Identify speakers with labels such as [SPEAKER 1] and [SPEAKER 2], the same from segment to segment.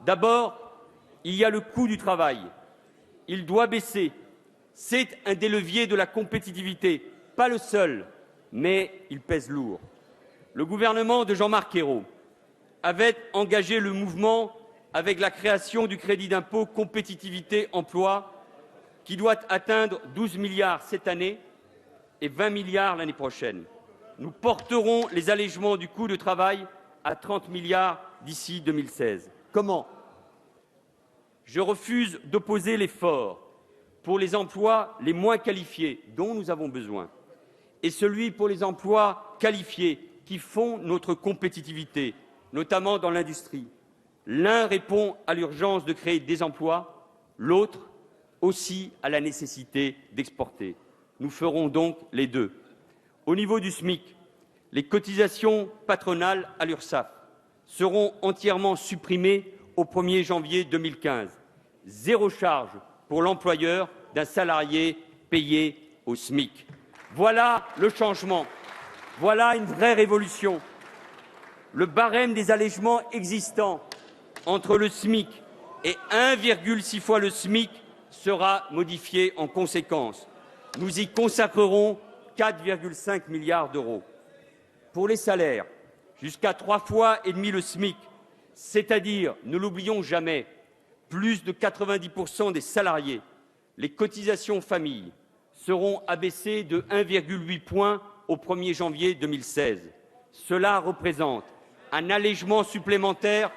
[SPEAKER 1] D'abord, il y a le coût du travail. Il doit baisser. C'est un des leviers de la compétitivité, pas le seul, mais il pèse lourd. Le gouvernement de Jean-Marc Ayrault avait engagé le mouvement avec la création du crédit d'impôt compétitivité emploi qui doit atteindre 12 milliards cette année et 20 milliards l'année prochaine. Nous porterons les allégements du coût du travail à 30 milliards d'ici 2016. Comment? Je refuse d'opposer l'effort pour les emplois les moins qualifiés, dont nous avons besoin, et celui pour les emplois qualifiés qui font notre compétitivité, notamment dans l'industrie. L'un répond à l'urgence de créer des emplois, l'autre aussi à la nécessité d'exporter. Nous ferons donc les deux. Au niveau du SMIC, les cotisations patronales à l'URSSAF seront entièrement supprimées au 1er janvier 2015. Zéro charge pour l'employeur d'un salarié payé au SMIC. Voilà le changement. Voilà une vraie révolution. Le barème des allégements existants entre le SMIC et 1,6 fois le SMIC sera modifié en conséquence. Nous y consacrerons 4,5 milliards d'euros. Pour les salaires, jusqu'à 3,5 fois le SMIC, c'est-à-dire, ne l'oublions jamais, plus de 90% des salariés, les cotisations famille seront abaissées de 1,8 point au 1er janvier 2016. Cela représente un allègement supplémentaire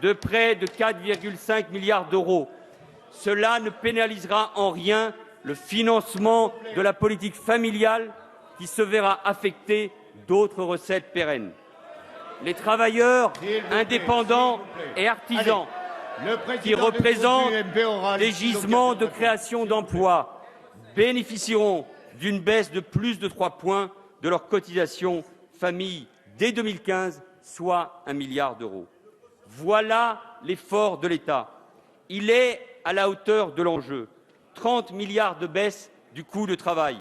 [SPEAKER 1] de près de 4,5 milliards d'euros. Cela ne pénalisera en rien le financement de la politique familiale qui se verra affecter d'autres recettes pérennes. Les travailleurs indépendants et artisans qui représentent des gisements de création d'emplois bénéficieront d'une baisse de plus de 3 points de leur cotisation famille dès 2015, soit 1 milliard d'euros. Voilà l'effort de l'État. Il est à la hauteur de l'enjeu. 30 milliards de baisse du coût du travail.